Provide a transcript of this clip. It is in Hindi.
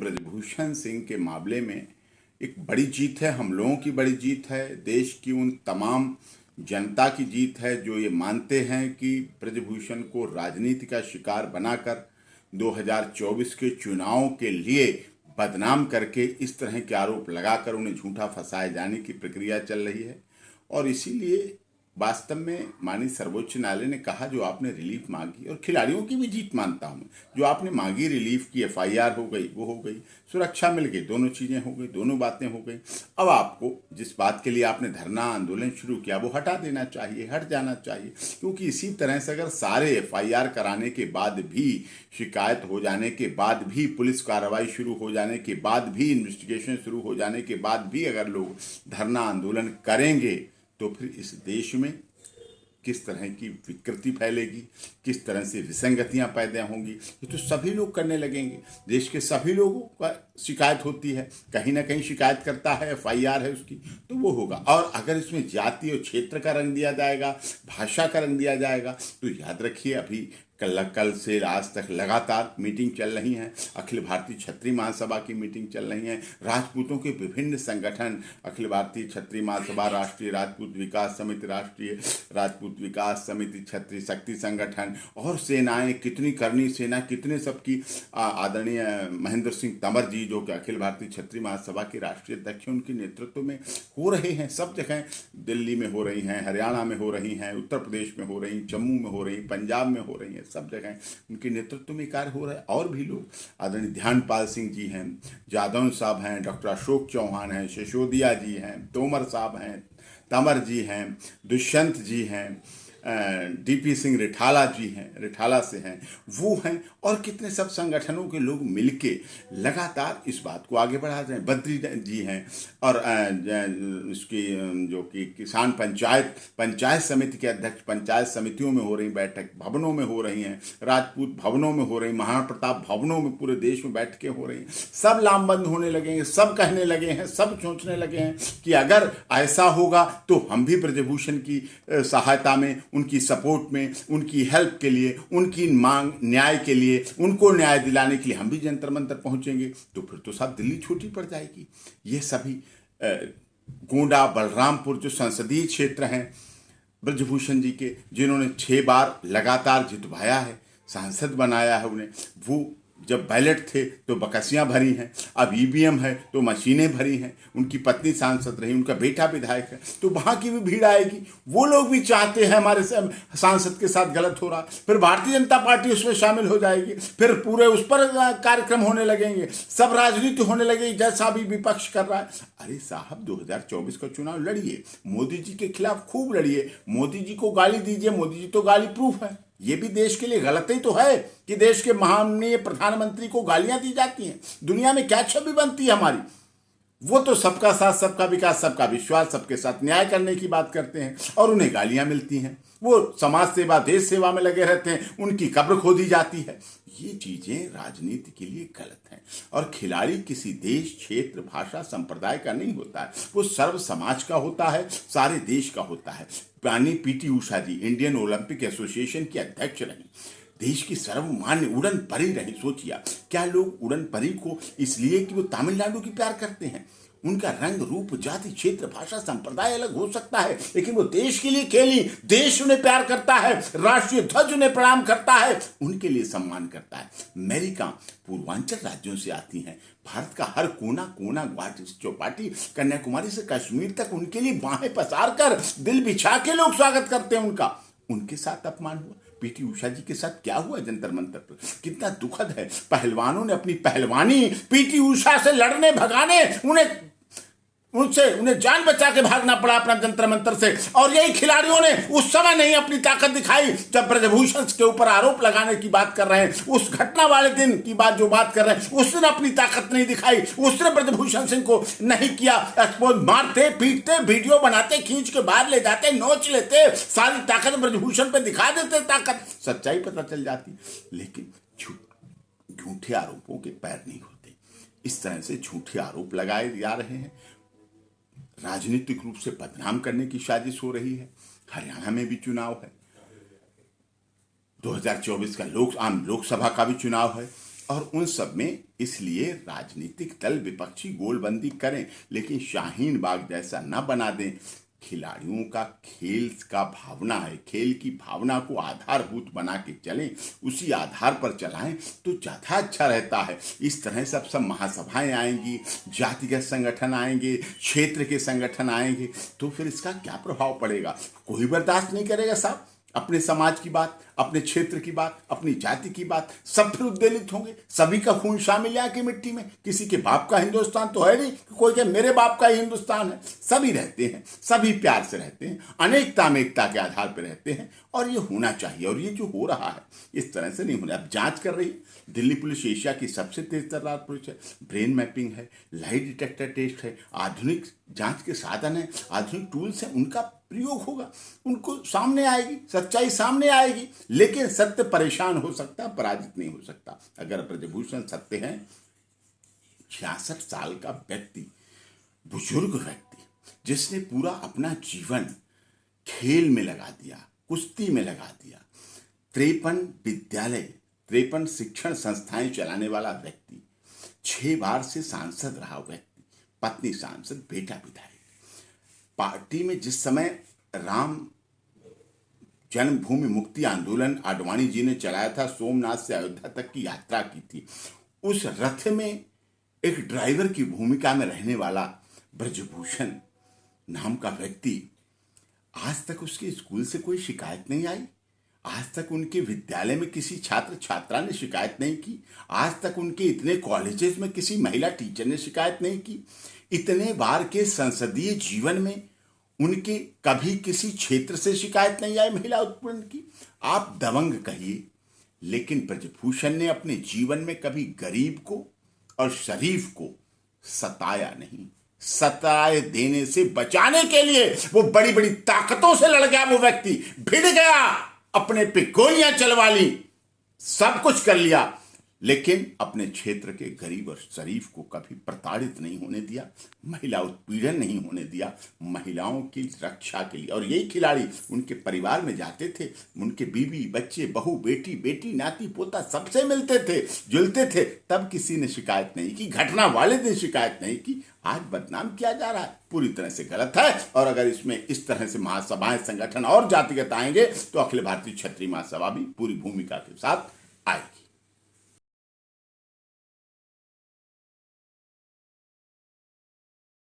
ब्रजभूषण सिंह के मामले में एक बड़ी जीत है, हम लोगों की बड़ी जीत है, देश की उन तमाम जनता की जीत है जो ये मानते हैं कि ब्रजभूषण को राजनीति का शिकार बनाकर 2024 के चुनाव के लिए बदनाम करके इस तरह के आरोप लगाकर उन्हें झूठा फंसाए जाने की प्रक्रिया चल रही है। और इसीलिए वास्तव में माननीय सर्वोच्च न्यायालय ने कहा जो आपने रिलीफ मांगी, और खिलाड़ियों की भी जीत मानता हूँ, जो आपने मांगी रिलीफ की, एफआईआर हो गई, वो हो गई, सुरक्षा मिल गई, दोनों चीज़ें हो गई, दोनों बातें हो गई। अब आपको जिस बात के लिए आपने धरना आंदोलन शुरू किया वो हटा देना चाहिए, हट जाना चाहिए, क्योंकि इसी तरह से अगर सारे एफआईआर कराने के बाद भी, शिकायत हो जाने के बाद भी, पुलिस कार्रवाई शुरू हो जाने के बाद भी, इन्वेस्टिगेशन शुरू हो जाने के बाद भी अगर लोग धरना आंदोलन करेंगे तो फिर इस देश में किस तरह की विकृति फैलेगी, किस तरह से विसंगतियां पैदा होंगी। ये तो सभी लोग करने लगेंगे। देश के सभी लोगों का शिकायत होती है, कहीं ना कहीं शिकायत करता है, एफआईआर है उसकी, तो वो होगा। और अगर इसमें जाति और क्षेत्र का रंग दिया जाएगा, भाषा का रंग दिया जाएगा, तो याद रखिए अभी कल से आज तक लगातार मीटिंग चल रही हैं, अखिल भारतीय क्षत्रिय महासभा की मीटिंग चल रही है, राजपूतों के विभिन्न संगठन, अखिल भारतीय क्षत्रिय महासभा, राष्ट्रीय राजपूत विकास समिति, राष्ट्रीय राजपूत विकास समिति, क्षत्रिय शक्ति संगठन और सेनाएं, कितनी करनी सेना, कितने सबकी, आदरणीय महेंद्र सिंह तंवर जी जो कि अखिल भारतीय क्षत्रिय महासभा के राष्ट्रीय अध्यक्ष, उनके नेतृत्व में हो रहे हैं। सब जगह दिल्ली में हो रही हैं, हरियाणा में हो रही हैं, उत्तर प्रदेश में हो रही, जम्मू में हो रही, पंजाब में हो रही हैं, सब जगह उनके नेतृत्व में कार्य हो रहा है। और भी लोग, आदरणीय ध्यानपाल सिंह जी हैं, जादव साहब हैं, डॉक्टर अशोक चौहान हैं, सिसोदिया जी हैं, तोमर साहब हैं, तंवर जी हैं, दुष्यंत जी हैं, डीपी सिंह रिठाला जी हैं, रिठाला से हैं, वो हैं, और कितने सब संगठनों के लोग मिलके लगातार इस बात को आगे बढ़ा रहे हैं। बद्री जी हैं, और इसकी जो कि किसान पंचायत समिति के अध्यक्ष, पंचायत समितियों में हो रही बैठक, भवनों में हो रही हैं, राजपूत भवनों में हो रही, महाराणा प्रताप भवनों में पूरे देश में बैठकें हो रही हैं। सब लामबंद होने लगे हैं, सब कहने लगे हैं, सब सोचने लगे हैं कि अगर ऐसा होगा तो हम भी ब्रजभूषण की सहायता में, उनकी सपोर्ट में, उनकी हेल्प के लिए, उनकी मांग न्याय के लिए, उनको न्याय दिलाने के लिए हम भी जंतर मंतर पहुंचेंगे। तो फिर तो सब दिल्ली छोटी पड़ जाएगी। ये सभी गोंडा, बलरामपुर जो संसदीय क्षेत्र हैं ब्रजभूषण जी के, जिन्होंने 6 बार लगातार जितवाया है, सांसद बनाया है उन्हें, वो जब बैलेट थे तो बकसियां भरी हैं, अब ईवीएम है तो मशीनें भरी हैं, उनकी पत्नी सांसद रही, उनका बेटा विधायक है, तो वहाँ की भी भीड़ आएगी। वो लोग भी चाहते हैं हमारे सांसद के साथ गलत हो रहा, फिर भारतीय जनता पार्टी उसमें शामिल हो जाएगी, फिर पूरे उस पर कार्यक्रम होने लगेंगे, सब राजनीति होने लगेगी जैसा भी विपक्ष कर रहा है। अरे साहब 2024 का चुनाव लड़िए, मोदी जी के खिलाफ खूब लड़िए, मोदी जी को गाली दीजिए, मोदी जी तो गाली प्रूफ है। ये भी देश के लिए गलत ही तो है कि देश के माननीय प्रधानमंत्री को गालियां दी जाती हैं। दुनिया में क्या छवि बनती है हमारी? वो तो सबका साथ, सबका विकास, सबका विश्वास, सबके साथ न्याय करने की बात करते हैं, और उन्हें गालियां मिलती हैं। वो समाज सेवा, देश सेवा में लगे रहते हैं, उनकी कब्र खोदी जाती है। ये चीजें राजनीति के लिए गलत हैं। और खिलाड़ी किसी देश, क्षेत्र, भाषा, संप्रदाय का नहीं होता है, वो सर्व समाज का होता है, सारे देश का होता है। पीटी उषा जी इंडियन ओलंपिक एसोसिएशन की अध्यक्ष रही, देश की सर्वमान्य उड़न परी रही। सोचिए क्या लोग उड़न परी को इसलिए कि वो तमिलनाडु की प्यार करते हैं? उनका रंग, रूप, जाति, क्षेत्र, भाषा, संप्रदाय अलग हो सकता है, लेकिन वो देश के लिए खेली, देश उन्हें प्यार करता है, राष्ट्रीय ध्वज उन्हें प्रणाम करता है, उनके लिए सम्मान करता है। अमेरिका पूर्वांचल राज्यों से आती हैं, भारत का हर कोना कोना, गुवाहाटी से चौपाटी, कन्याकुमारी से कश्मीर तक उनके लिए बाहें पसार कर, दिल बिछा के लोग स्वागत करते हैं उनका। उनके साथ अपमान हुआ, पीटी उषा जी के साथ क्या हुआ जंतर मंतर पर, कितना दुखद है। पहलवानों ने अपनी पहलवानी पीटी उषा से लड़ने, भगाने, उन्हें जान बचा के भागना पड़ा अपना जंतर मंतर से। और यही खिलाड़ियों ने उस समय नहीं अपनी ताकत दिखाई जब ब्रजभूषण के ऊपर आरोप लगाने की बात कर रहे हैं, उस घटना वाले दिन की बात जो बात कर रहे हैं, उस दिन अपनी ताकत नहीं दिखाई, उस दिन ब्रजभूषण सिंह को नहीं किया एक्सपोज। मारते, पीटते, वीडियो बनाते, खींच के बाहर ले जाते, नोच लेते, सारी ताकत ब्रजभूषण पे दिखा देते, ताकत, सच्चाई पता चल जाती। लेकिन झूठे आरोपों के पैर नहीं होते। इस तरह से झूठे आरोप लगाए जा रहे हैं, राजनीतिक रूप से बदनाम करने की साजिश हो रही है। हरियाणा में भी चुनाव है, 2024 का आम लोकसभा का भी चुनाव है, और उन सब में इसलिए राजनीतिक दल विपक्षी गोलबंदी करें, लेकिन शाहीन बाग जैसा न बना दें। खिलाड़ियों का खेल का भावना है, खेल की भावना को आधारभूत बना के चलें, उसी आधार पर चलाएं तो ज़्यादा अच्छा रहता है। इस तरह से अब सब महासभाएं आएंगी, जातिगत संगठन आएंगे, क्षेत्र के संगठन आएंगे, तो फिर इसका क्या प्रभाव पड़ेगा? कोई बर्दाश्त नहीं करेगा साहब। अपने समाज की बात, अपने क्षेत्र की बात, अपनी जाति की बात, सब फिर उद्वेलित होंगे। सभी का खून शामिल है कि मिट्टी में। किसी के बाप का हिंदुस्तान तो है नहीं, कोई कहे मेरे बाप का ही हिंदुस्तान है। सभी रहते हैं, सभी प्यार से रहते हैं, अनेकता में एकता के आधार पर रहते हैं, और ये होना चाहिए। और ये जो हो रहा है इस तरह से नहीं होना। अब जांच कर रही है दिल्ली पुलिस, एशिया की सबसे तेज तर्रार पुलिस है। ब्रेन मैपिंग है, लाई डिटेक्टर टेस्ट है, आधुनिक जांच के साधन है, आधुनिक टूल्स हैं, उनका प्रयोग होगा, उनको सामने आएगी, सच्चाई सामने आएगी। लेकिन सत्य परेशान हो सकता, पराजित नहीं हो सकता। अगर ब्रजभूषण सत्य हैं, 66 साल का व्यक्ति, बुजुर्ग व्यक्ति, जिसने पूरा अपना जीवन खेल में लगा दिया, कुश्ती में लगा दिया, 53 विद्यालय, 53 शिक्षण संस्थाएं चलाने वाला व्यक्ति, 6 बार से सांसद रहा व्यक्ति, पत्नी सांसद, बेटा विधायक, पार्टी में जिस समय राम जन्मभूमि मुक्ति आंदोलन आडवाणी जी ने चलाया था, सोमनाथ से अयोध्या तक की यात्रा की थी, उस रथ में एक ड्राइवर की भूमिका में रहने वाला ब्रजभूषण नाम का व्यक्ति, आज तक उसके स्कूल से कोई शिकायत नहीं आई। आज तक उनके विद्यालय में किसी छात्र छात्रा ने शिकायत नहीं की। आज तक उनके इतने कॉलेजेस में किसी महिला टीचर ने शिकायत नहीं की। इतने बार के संसदीय जीवन में उनके कभी किसी क्षेत्र से शिकायत नहीं आई महिला उत्पीड़न की। आप दबंग कहिए, लेकिन ब्रजभूषण ने अपने जीवन में कभी गरीब को और शरीफ को सताया नहीं। सताए देने से बचाने के लिए वो बड़ी बड़ी ताकतों से लड़ गया। वो व्यक्ति भिड़ गया, अपने पे गोलियां चलवा ली, सब कुछ कर लिया, लेकिन अपने क्षेत्र के गरीब और शरीफ को कभी प्रताड़ित नहीं होने दिया, महिला उत्पीड़न नहीं होने दिया, महिलाओं की रक्षा के लिए। और यही खिलाड़ी उनके परिवार में जाते थे, उनके बीवी बच्चे, बहू बेटी, बेटी नाती पोता सबसे मिलते थे, जुलते थे, तब किसी ने शिकायत नहीं की, घटना वाले दिन शिकायत नहीं की। आज बदनाम किया जा रहा है, पूरी तरह से गलत है। और अगर इसमें इस तरह से महासभाएं, संगठन और जातिगत आएंगे तो अखिल भारतीय क्षत्रिय महासभा भी पूरी भूमिका के साथ आएगी।